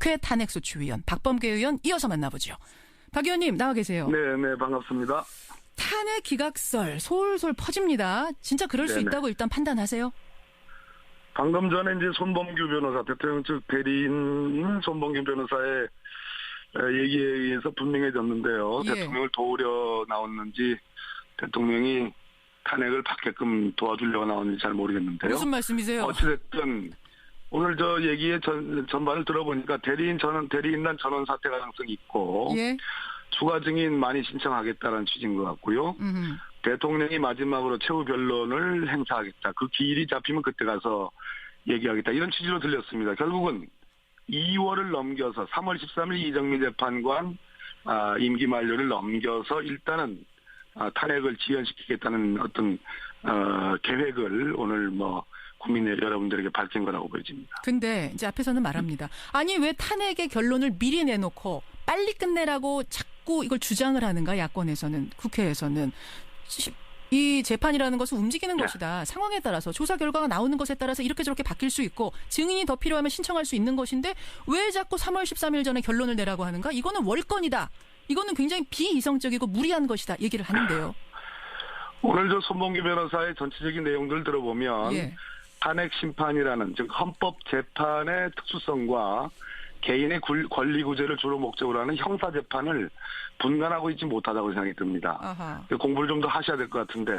국회 탄핵소추위원 박범계 의원 이어서 만나보죠. 박 의원님 나와 계세요. 네, 반갑습니다. 탄핵 기각설 솔솔 퍼집니다. 진짜 그럴 수 있다고 일단 판단하세요? 방금 전에 이제 손범규 변호사, 대통령 측 대리인 손범규 변호사의 얘기에 의해서 분명해졌는데요. 예. 대통령을 도우려 나왔는지 대통령이 탄핵을 받게끔 도와주려고 나왔는지 잘 모르겠는데요. 무슨 말씀이세요? 어찌됐든 오늘 저 얘기의 전반을 들어보니까 대리인단 전원 사퇴 가능성이 있고 예. 추가 증인 많이 신청하겠다는 취지인 것 같고요. 대통령이 마지막으로 최후 변론을 행사하겠다. 그 기일이 잡히면 그때 가서 얘기하겠다. 이런 취지로 들렸습니다. 결국은 2월을 넘겨서 3월 13일 이정미 재판관 임기 만료를 넘겨서 일단은 탄핵을 지연시키겠다는 어떤 계획을 오늘 국민 여러분들에게 밝힌 거라고 보여집니다. 근데 이제 앞에서는 말합니다. 아니 왜 탄핵의 결론을 미리 내놓고 빨리 끝내라고 자꾸 이걸 주장을 하는가 야권에서는 국회에서는. 이 재판이라는 것은 움직이는 것이다. 상황에 따라서 조사 결과가 나오는 것에 따라서 이렇게 저렇게 바뀔 수 있고 증인이 더 필요하면 신청할 수 있는 것인데 왜 자꾸 3월 13일 전에 결론을 내라고 하는가? 이거는 월권이다. 이거는 굉장히 비이성적이고 무리한 것이다. 얘기를 하는데요. 오늘 저 손범규 변호사의 전체적인 내용들을 들어보면 예. 탄핵 심판이라는 즉 헌법 재판의 특수성과 개인의 권리 구제를 주로 목적으로 하는 형사 재판을 분간하고 있지 못하다고 생각이 듭니다. 아하. 공부를 좀 더 하셔야 될 것 같은데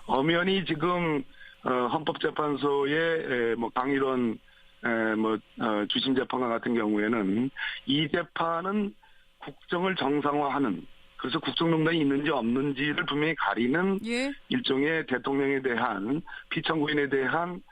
엄연히 지금 헌법재판소의 강일원 주심 재판관 같은 경우에는 이 재판은 국정을 정상화하는 그래서 국정농단이 있는지 없는지를 분명히 가리는 예. 일종의 대통령에 대한 피청구인에 대한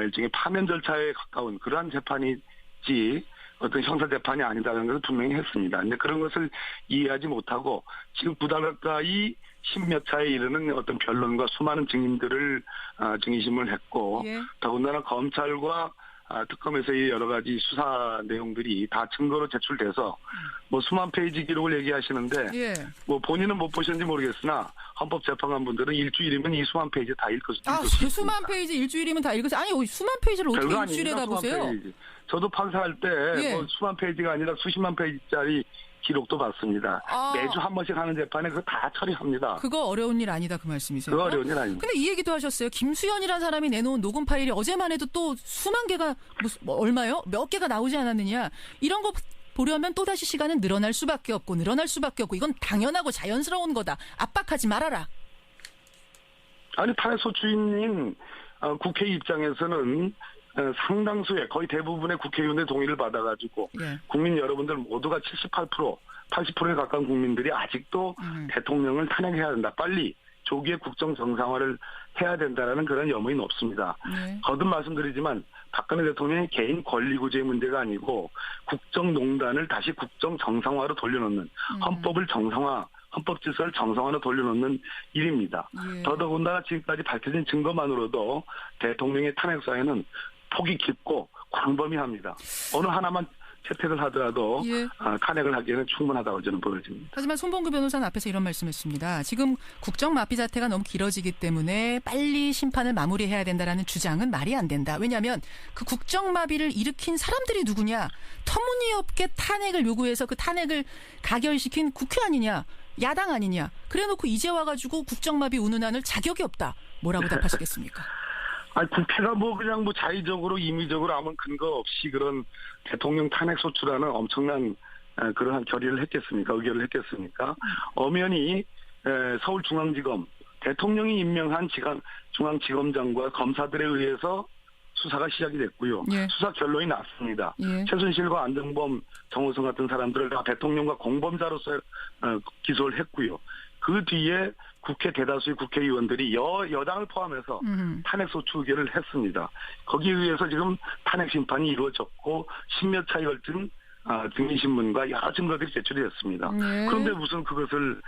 일종의 파면 절차에 가까운 그러한 재판이지 어떤 형사재판이 아니다라는 것을 분명히 했습니다. 근데 그런 것을 이해하지 못하고 지금 9달 가까이 10몇 차에 이르는 어떤 변론과 수많은 증인들을 증인심을 했고 예. 더군다나 검찰과 특검에서의 여러 가지 수사 내용들이 다 증거로 제출돼서 수만 페이지 기록을 얘기하시는데 예. 본인은 못 보셨는지 모르겠으나 헌법재판관분들은 일주일이면 이 수만 페이지 다 읽을 수 있습니다. 수만 페이지 일주일이면 다 읽으세요? 아니 수만 페이지를 어떻게 일주일에 다 보세요? 페이지. 저도 판사할 때 예. 수만 페이지가 아니라 수십만 페이지짜리 기록도 봤습니다. 매주 한 번씩 하는 재판에 그거 다 처리합니다. 그거 어려운 일 아니다 그 말씀이세요? 그거 어려운 일 아닙니다. 근데 이 얘기도 하셨어요. 김수현이라는 사람이 내놓은 녹음 파일이 어제만 해도 또 수만 개가 얼마요? 몇 개가 나오지 않았느냐. 이런 거 보려면 또다시 시간은 늘어날 수밖에 없고 이건 당연하고 자연스러운 거다. 압박하지 말아라. 아니 탄핵소추인인 국회 입장에서는 상당수의 거의 대부분의 국회의원의 동의를 받아가지고 예. 국민 여러분들 모두가 78%, 80%에 가까운 국민들이 아직도 대통령을 탄핵해야 된다. 빨리 조기에 국정 정상화를 해야 된다라는 그런 염원이 높습니다. 네. 거듭 말씀드리지만 박근혜 대통령의 개인 권리 구제의 문제가 아니고 국정농단을 다시 국정 정상화로 돌려놓는 헌법을 헌법 질서를 정상화로 돌려놓는 일입니다. 예. 더더군다나 지금까지 밝혀진 증거만으로도 대통령의 탄핵 사회는 폭이 깊고 광범위합니다. 어느 하나만 채택을 하더라도 예. 탄핵을 하기에는 충분하다고 저는 보여집니다. 하지만 손범규 변호사는 앞에서 이런 말씀했습니다. 지금 국정 마피 사태가 너무 길어지기 때문에 빨리 심판을 마무리해야 된다라는 주장은 말이 안 된다. 왜냐하면 그 국정 마비를 일으킨 사람들이 누구냐. 터무니없게 탄핵을 요구해서 그 탄핵을 가결시킨 국회 아니냐. 야당 아니냐. 그래놓고 이제 와가지고 국정 마비 운운하는 자격이 없다. 뭐라고 답하시겠습니까? 국회가 그냥 자의적으로 임의적으로 아무 근거 없이 그런 대통령 탄핵 소추라는 엄청난 그러한 결의를 했겠습니까? 의결을 했겠습니까? 엄연히 서울중앙지검 대통령이 임명한 중앙지검장과 검사들에 의해서 수사가 시작이 됐고요. 예. 수사 결론이 났습니다. 예. 최순실과 안정범, 정호성 같은 사람들을 다 대통령과 공범자로서 기소를 했고요. 그 뒤에 국회 대다수의 국회의원들이 여당을 포함해서 탄핵소추 의결을 했습니다. 거기에 의해서 지금 탄핵 심판이 이루어졌고 10몇 차에 걸친 증인신문과 여러 증거들이 제출이 됐습니다. 네. 그런데 무슨 그것을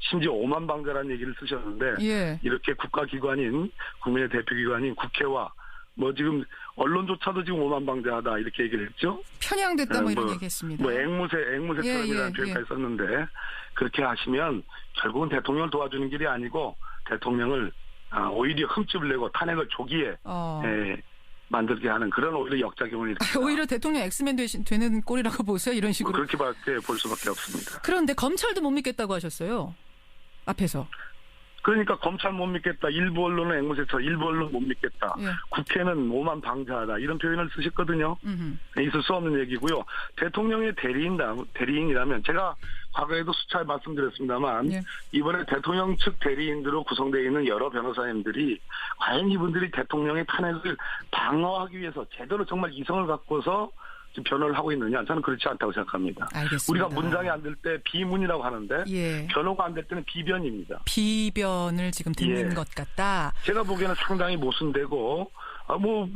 심지어 오만방자라는 얘기를 쓰셨는데 예. 이렇게 국가기관인 국민의 대표기관인 국회와 지금 언론조차도 지금 오만방자하다 이렇게 얘기를 했죠. 편향됐다 이런 얘기했습니다. 앵무새처럼이라는 표현까지 썼는데 그렇게 하시면 결국은 대통령을 도와주는 길이 아니고 대통령을 오히려 흠집을 내고 탄핵을 조기에 만들게 하는 그런 오히려 역작용을 일으킵니다. 오히려 대통령 엑스맨 되는 꼴이라고 보세요. 이런 식으로. 그렇게밖에 볼 수밖에 없습니다. 그런데 검찰도 못 믿겠다고 하셨어요. 앞에서. 그러니까 검찰 못 믿겠다. 일부 언론은 앵무새처, 일부 언론은 못 믿겠다. 예. 국회는 오만 방자하다. 이런 표현을 쓰셨거든요. 있을 수 없는 얘기고요. 대통령의 대리인이라면 제가 과거에도 수차례 말씀드렸습니다만 예. 이번에 대통령 측 대리인으로 구성되어 있는 여러 변호사님들이 과연 이분들이 대통령의 탄핵을 방어하기 위해서 제대로 정말 이성을 갖고서 지금 변호를 하고 있느냐? 저는 그렇지 않다고 생각합니다. 알겠습니다. 우리가 문장이 안 될 때 비문이라고 하는데 예. 변호가 안 될 때는 비변입니다. 비변을 지금 듣는 예. 것 같다. 제가 보기에는 상당히 모순되고 뭐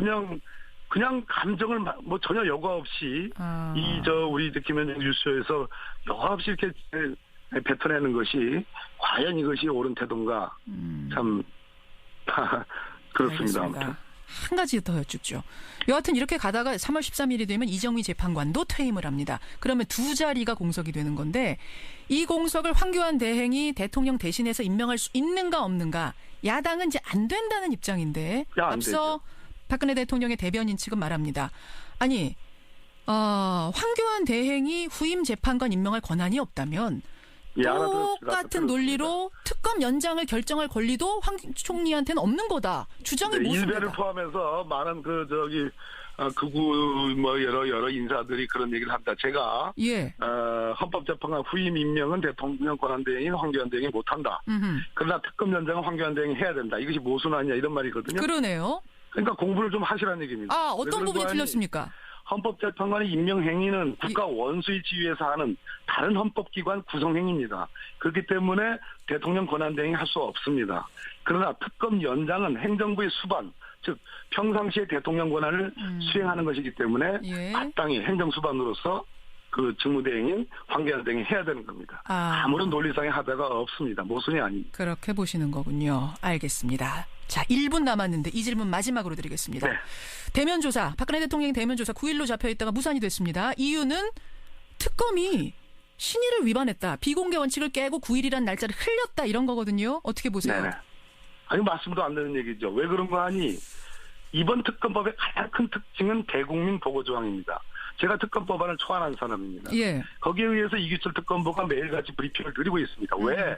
그냥 감정을 뭐 전혀 여과 없이 우리 김현정 뉴스에서 여과 없이 이렇게 뱉어내는 것이 과연 이것이 옳은 태도인가? 참 그렇습니다. 알겠습니다. 아무튼. 한 가지 더 여쭙죠. 여하튼 이렇게 가다가 3월 13일이 되면 이정미 재판관도 퇴임을 합니다. 그러면 두 자리가 공석이 되는 건데 이 공석을 황교안 대행이 대통령 대신해서 임명할 수 있는가 없는가. 야당은 이제 안 된다는 입장인데 안 앞서 되죠. 박근혜 대통령의 대변인 측은 말합니다. 아니 황교안 대행이 후임 재판관 임명할 권한이 없다면 똑같은 논리로 특검 연장을 결정할 권리도 황 총리한테는 없는 거다. 주장이 모순되다. 일베를 포함해서 많은 극우 여러 인사들이 그런 얘기를 합니다. 제가 예. 헌법재판관 후임 임명은 대통령 권한대행인 황교안 대행이 못한다. 그러나 특검 연장은 황교안 대행이 해야 된다. 이것이 모순 아니냐 이런 말이거든요. 그러네요. 그러니까 공부를 좀 하시라는 얘기입니다. 어떤 부분이 틀렸습니까? 헌법재판관의 임명 행위는 국가 원수의 지위에서 하는 다른 헌법기관 구성행위입니다. 그렇기 때문에 대통령 권한대행이 할 수 없습니다. 그러나 특검 연장은 행정부의 수반, 즉 평상시에 대통령 권한을 수행하는 것이기 때문에 예. 마땅히 행정수반으로서 그 직무대행인 황교안 대행이 해야 되는 겁니다. 아무런 논리상의 하자가 없습니다. 모순이 아닙니다. 그렇게 보시는 거군요. 알겠습니다. 자, 1분 남았는데 이 질문 마지막으로 드리겠습니다. 네. 대면조사, 박근혜 대통령이 대면조사 9일로 잡혀있다가 무산이 됐습니다. 이유는 특검이 신의를 위반했다. 비공개 원칙을 깨고 9일이란 날짜를 흘렸다. 이런 거거든요. 어떻게 보세요? 네네. 아니 말씀도 안 되는 얘기죠. 왜 그런 거 하니? 이번 특검법의 가장 큰 특징은 대국민 보고 조항입니다. 제가 특검법안을 초안한 사람입니다. 예. 거기에 의해서 이규철 특검보가 매일같이 브리핑을 드리고 있습니다. 왜?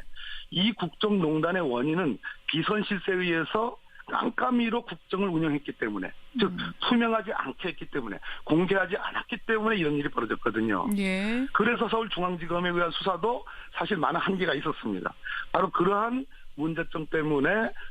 이 국정농단의 원인은 비선 실세에 의해서 깜깜이로 국정을 운영했기 때문에, 즉 투명하지 않게 했기 때문에, 공개하지 않았기 때문에 이런 일이 벌어졌거든요. 예. 그래서 서울중앙지검에 의한 수사도 사실 많은 한계가 있었습니다. 바로 그러한 문제점 때문에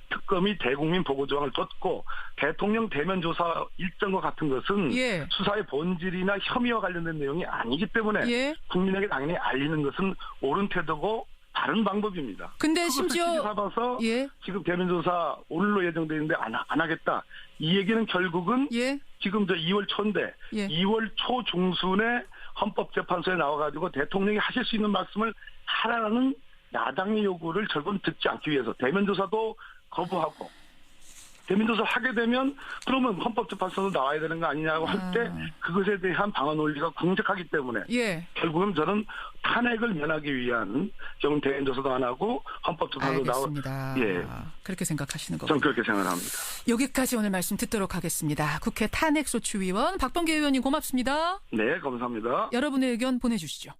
특검이 대국민 보고조항을 뒀고 대통령 대면조사 일정과 같은 것은 예. 수사의 본질이나 혐의와 관련된 내용이 아니기 때문에 예. 국민에게 당연히 알리는 것은 옳은 태도고 다른 방법입니다. 근데 심지어 잡아서 예. 지금 대면조사 오늘로 예정되어 있는데 안 하겠다. 이 얘기는 결국은 예. 지금 2월 초인데 예. 2월 초 중순에 헌법재판소에 나와가지고 대통령이 하실 수 있는 말씀을 하라는 야당의 요구를 결국은 듣지 않기 위해서 대면조사도 거부하고 대면조사 하게 되면 그러면 헌법재판소도 나와야 되는 거 아니냐고 할 때 그것에 대한 방어 논리가 궁색하기 때문에 예. 결국은 저는 탄핵을 면하기 위한 경우 대면조사도 안 하고 헌법재판소 알겠습니다. 예. 그렇게 생각하시는 거군요. 저는 그렇게 생각합니다. 여기까지 오늘 말씀 듣도록 하겠습니다. 국회 탄핵소추위원 박범계 의원님 고맙습니다. 네, 감사합니다. 여러분의 의견 보내주시죠.